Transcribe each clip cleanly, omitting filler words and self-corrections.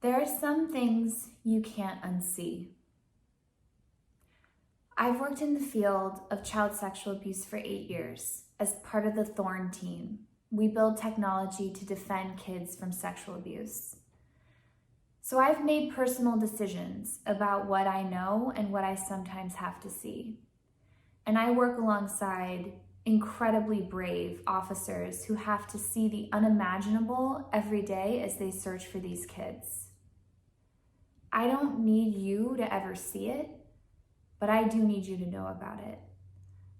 There are some things you can't unsee. I've worked in the field of child sexual abuse for 8 years as part of the Thorn team. We build technology to defend kids from sexual abuse. So I've made personal decisions about what I know and what I sometimes have to see. And I work alongside incredibly brave officers who have to see the unimaginable every day as they search for these kids. I don't need you to ever see it, but I do need you to know about it.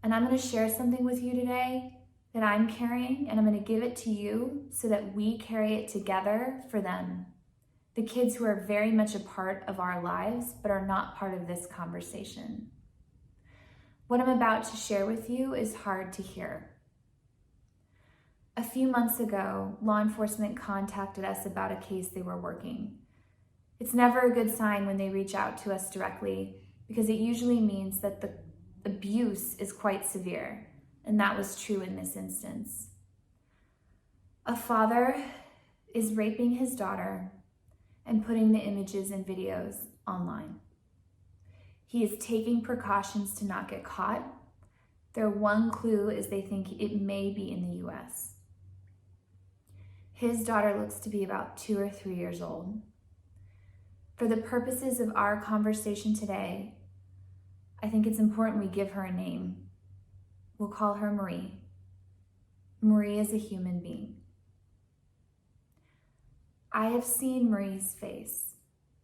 And I'm going to share something with you today that I'm carrying, and I'm going to give it to you so that we carry it together for them. The kids who are very much a part of our lives, but are not part of this conversation. What I'm about to share with you is hard to hear. A few months ago, law enforcement contacted us about a case they were working. It's never a good sign when they reach out to us directly because it usually means that the abuse is quite severe, and that was true in this instance. A father is raping his daughter and putting the images and videos online. He is taking precautions to not get caught. Their one clue is they think it may be in the US. His daughter looks to be about 2 or 3 years old. For the purposes of our conversation today, I think it's important we give her a name. We'll call her Marie. Marie is a human being. I have seen Marie's face.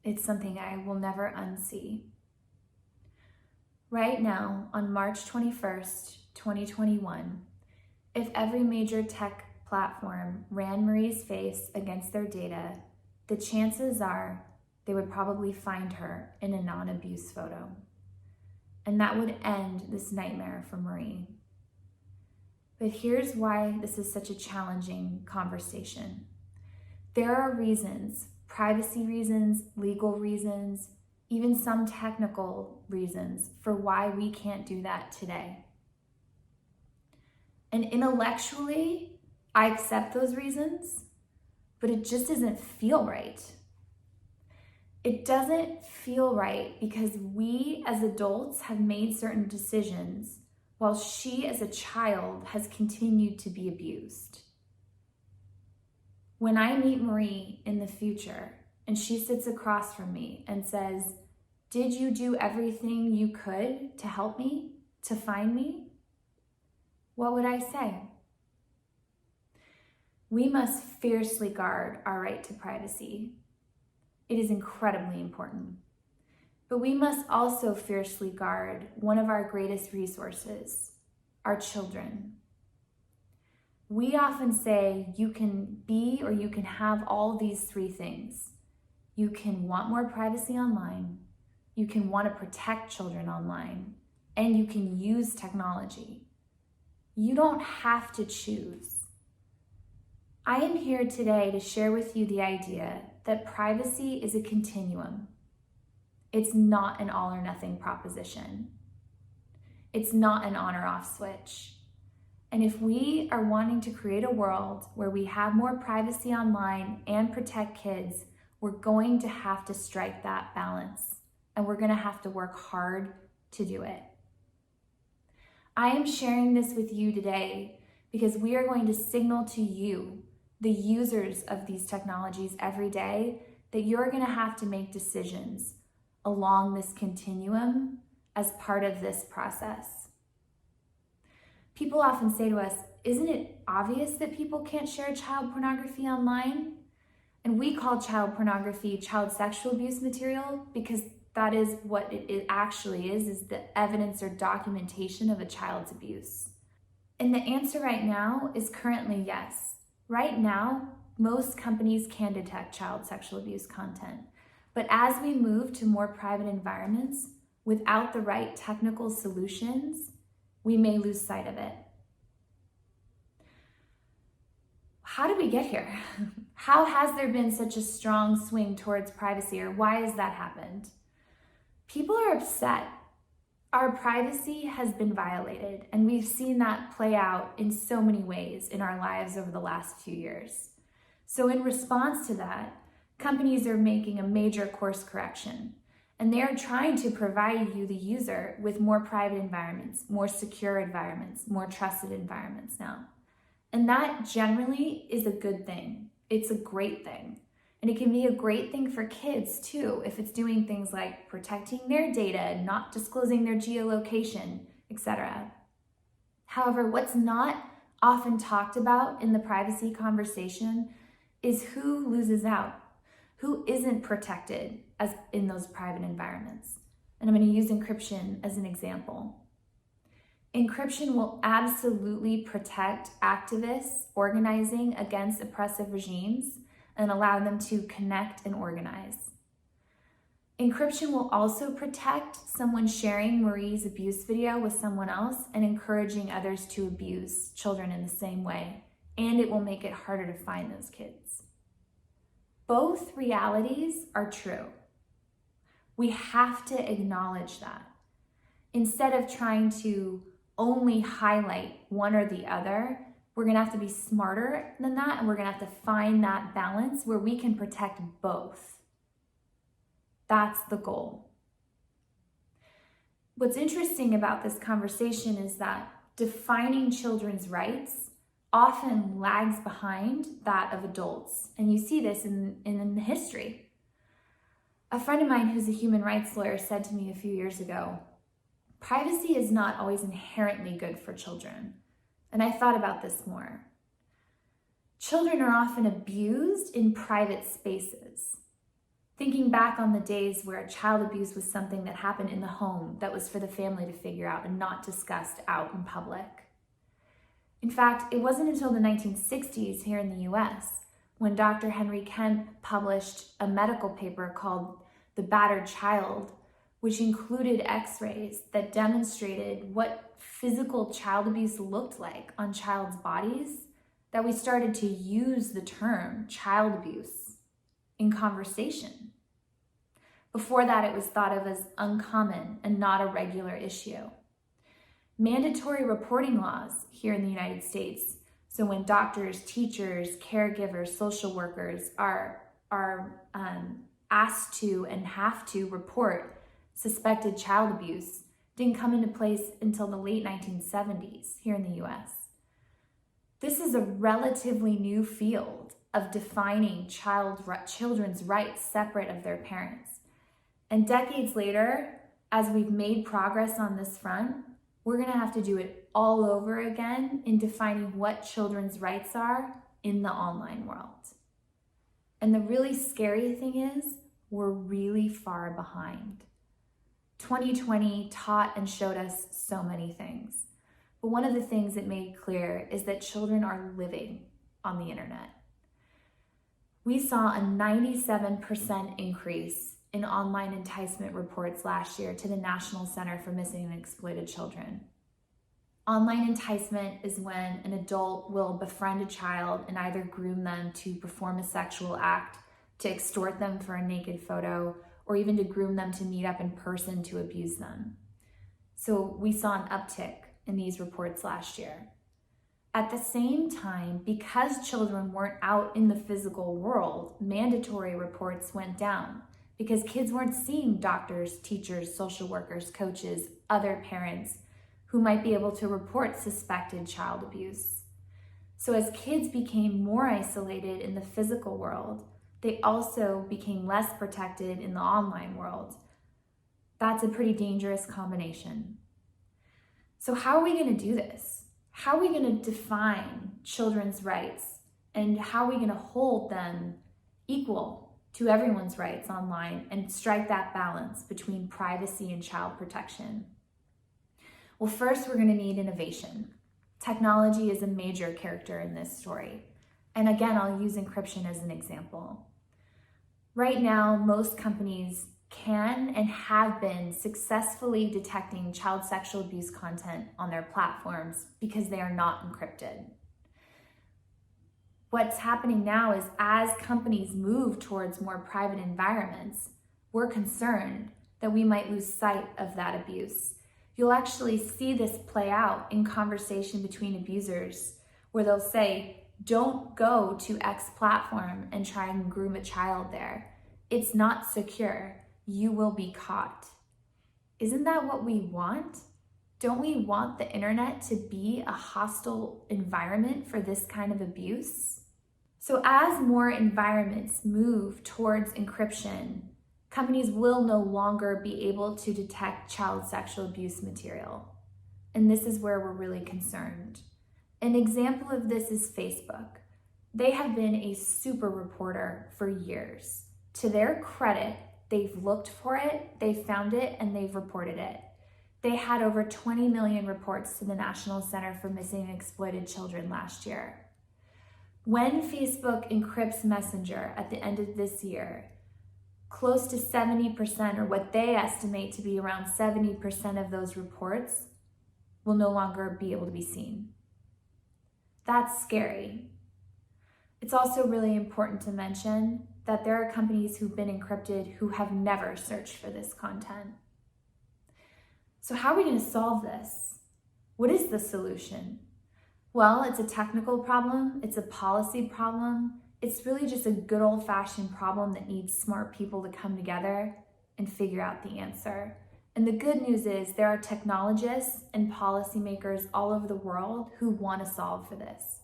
It's something I will never unsee. Right now, on March 21st, 2021, if every major tech platform ran Marie's face against their data, the chances are they would probably find her in a non-abuse photo. And that would end this nightmare for Marie. But here's why this is such a challenging conversation. There are reasons, privacy reasons, legal reasons, even some technical reasons for why we can't do that today. And intellectually, I accept those reasons, but it just doesn't feel right. It doesn't feel right because we as adults have made certain decisions while she as a child has continued to be abused. When I meet Marie in the future and she sits across from me and says, "Did you do everything you could to help me, to find me?" What would I say? We must fiercely guard our right to privacy. It is incredibly important. But we must also fiercely guard one of our greatest resources, our children. We often say you can be or you can have all these 3 things. You can want more privacy online, you can want to protect children online, and you can use technology. You don't have to choose. I am here today to share with you the idea that privacy is a continuum. It's not an all or nothing proposition. It's not an on or off switch. And if we are wanting to create a world where we have more privacy online and protect kids, we're going to have to strike that balance, and we're going to have to work hard to do it. I am sharing this with you today because we are going to signal to you, the users of these technologies every day, that you're going to have to make decisions along this continuum as part of this process. People often say to us, "Isn't it obvious that people can't share child pornography online?" And we call child pornography child sexual abuse material because that is what it actually is the evidence or documentation of a child's abuse. And the answer right now is currently yes. Right now, most companies can detect child sexual abuse content. But as we move to more private environments, without the right technical solutions, we may lose sight of it. how did we get here? How has there been such a strong swing towards privacy, or why has that happened? People are upset. Our privacy has been violated, and we've seen that play out in so many ways in our lives over the last few years. So in response to that, companies are making a major course correction, and they are trying to provide you, the user, with more private environments, more secure environments, more trusted environments now. And that generally is a good thing. It's a great thing. And it can be a great thing for kids too, if it's doing things like protecting their data, not disclosing their geolocation, etc. However, what's not often talked about in the privacy conversation is who loses out, who isn't protected as in those private environments. And I'm going to use encryption as an example. Encryption will absolutely protect activists organizing against oppressive regimes and allow them to connect and organize. Encryption will also protect someone sharing Marie's abuse video with someone else and encouraging others to abuse children in the same way, and it will make it harder to find those kids. Both realities are true. We have to acknowledge that. Instead of trying to only highlight one or the other, we're gonna have to be smarter than that, and we're gonna have to find that balance where we can protect both. That's the goal. What's interesting about this conversation is that defining children's rights often lags behind that of adults, and you see this in history. A friend of mine who's a human rights lawyer said to me a few years ago, privacy is not always inherently good for children. And I thought about this more. Children are often abused in private spaces. Thinking back on the days where child abuse was something that happened in the home that was for the family to figure out and not discussed out in public. In fact, it wasn't until the 1960s here in the US when Dr. Henry Kemp published a medical paper called The Battered Child, which included x-rays that demonstrated what physical child abuse looked like on child's bodies, that we started to use the term child abuse in conversation. Before that, it was thought of as uncommon and not a regular issue. Mandatory reporting laws here in the United States, so when doctors, teachers, caregivers, social workers are asked to and have to report suspected child abuse, didn't come into place until the late 1970s here in the US. This is a relatively new field of defining children's rights separate of their parents. And decades later, as we've made progress on this front, we're gonna have to do it all over again in defining what children's rights are in the online world. And the really scary thing is, we're really far behind. 2020 taught and showed us so many things. But one of the things it made clear is that children are living on the internet. We saw a 97% increase in online enticement reports last year to the National Center for Missing and Exploited Children. Online enticement is when an adult will befriend a child and either groom them to perform a sexual act, to extort them for a naked photo, or even to groom them to meet up in person to abuse them. So we saw an uptick in these reports last year. At the same time, because children weren't out in the physical world, mandatory reports went down because kids weren't seeing doctors, teachers, social workers, coaches, other parents who might be able to report suspected child abuse. So as kids became more isolated in the physical world, they also became less protected in the online world. That's a pretty dangerous combination. So how are we going to do this? How are we going to define children's rights, and how are we going to hold them equal to everyone's rights online and strike that balance between privacy and child protection? Well, first, we're going to need innovation. Technology is a major character in this story. And again, I'll use encryption as an example. Right now, most companies can and have been successfully detecting child sexual abuse content on their platforms because they are not encrypted. what's happening now is as companies move towards more private environments, we're concerned that we might lose sight of that abuse. You'll actually see this play out in conversation between abusers where they'll say, don't go to X platform and try and groom a child there. It's not secure. You will be caught. Isn't that what we want? Don't we want the internet to be a hostile environment for this kind of abuse? So as more environments move towards encryption, companies will no longer be able to detect child sexual abuse material. And this is where we're really concerned. An example of this is Facebook. They have been a super reporter for years. To their credit, they've looked for it, they've found it, and they've reported it. They had over 20 million reports to the National Center for Missing and Exploited Children last year. When Facebook encrypts Messenger at the end of this year, close to 70%, or what they estimate to be around 70% of those reports, will no longer be able to be seen. That's scary. It's also really important to mention that there are companies who've been encrypted who have never searched for this content. So how are we going to solve this? What is the solution? Well, it's a technical problem, it's a policy problem, it's really just a good old-fashioned problem that needs smart people to come together and figure out the answer. And the good news is there are technologists and policymakers all over the world who want to solve for this.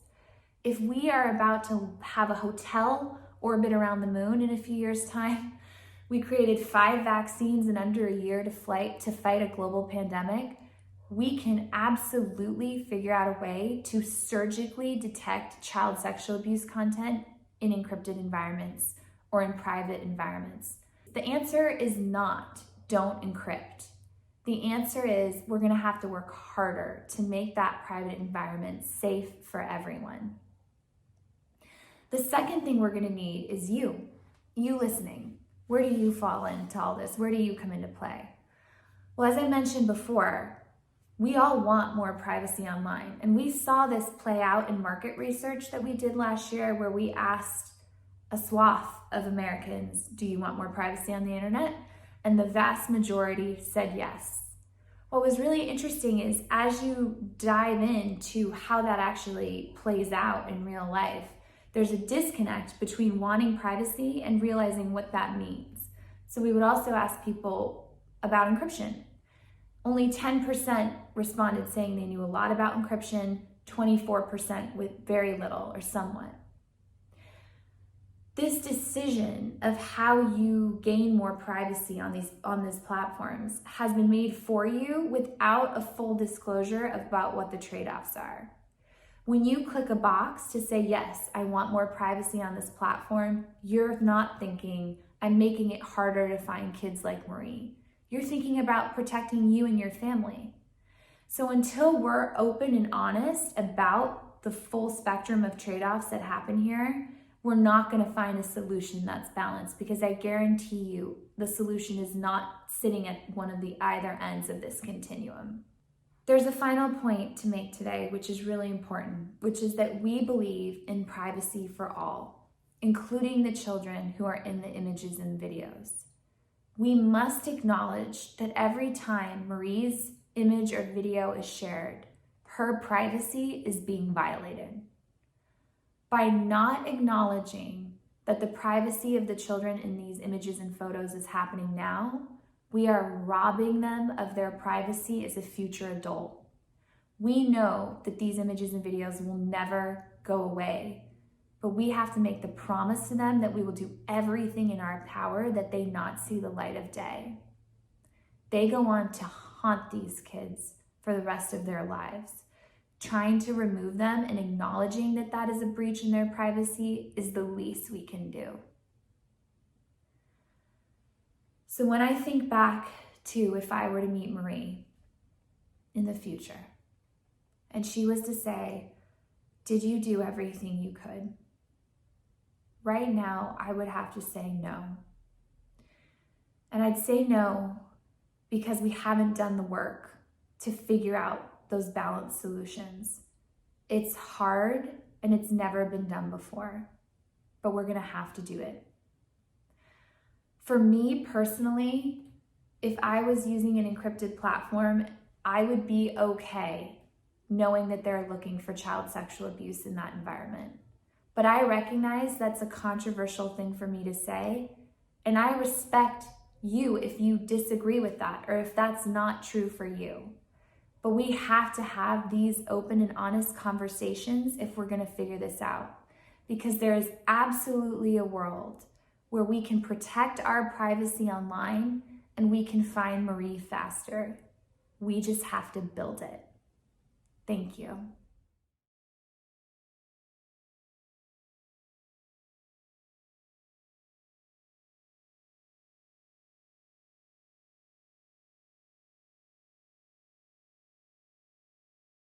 If we are about to have a hotel orbit around the moon in a few years' time, we created 5 vaccines in under a year to fight a global pandemic, we can absolutely figure out a way to surgically detect child sexual abuse content in encrypted environments or in private environments. The answer is not don't encrypt. The answer is we're going to have to work harder to make that private environment safe for everyone. The second thing we're going to need is you listening. Where do you fall into all this? Where do you come into play? Well, as I mentioned before, we all want more privacy online. And we saw this play out in market research that we did last year where we asked a swath of Americans, do you want more privacy on the internet? And the vast majority said yes. What was really interesting is as you dive into how that actually plays out in real life, there's a disconnect between wanting privacy and realizing what that means. So we would also ask people about encryption. Only 10% responded saying they knew a lot about encryption, 24% with very little or somewhat. This decision of how you gain more privacy on these platforms has been made for you without a full disclosure about what the trade-offs are. When you click a box to say, yes, I want more privacy on this platform, you're not thinking, I'm making it harder to find kids like Marie. You're thinking about protecting you and your family. So until we're open and honest about the full spectrum of trade-offs that happen here, we're not going to find a solution that's balanced, because I guarantee you the solution is not sitting at one of the either ends of this continuum. There's a final point to make today, which is really important, which is that we believe in privacy for all, including the children who are in the images and videos. We must acknowledge that every time Marie's image or video is shared, her privacy is being violated. By not acknowledging that the privacy of the children in these images and photos is happening now, we are robbing them of their privacy as a future adult. We know that these images and videos will never go away, but we have to make the promise to them that we will do everything in our power that they not see the light of day. They go on to haunt these kids for the rest of their lives. Trying to remove them and acknowledging that that is a breach in their privacy is the least we can do. So when I think back to if I were to meet Marie in the future, and she was to say, did you do everything you could? Right now, I would have to say no. And I'd say no because we haven't done the work to figure out those balanced solutions. It's hard, and it's never been done before, but we're gonna have to do it. For me personally, if I was using an encrypted platform, I would be okay knowing that they're looking for child sexual abuse in that environment. But I recognize that's a controversial thing for me to say, and I respect you if you disagree with that or if that's not true for you. But we have to have these open and honest conversations if we're gonna figure this out, because there is absolutely a world where we can protect our privacy online and we can find Marie faster. We just have to build it. Thank you.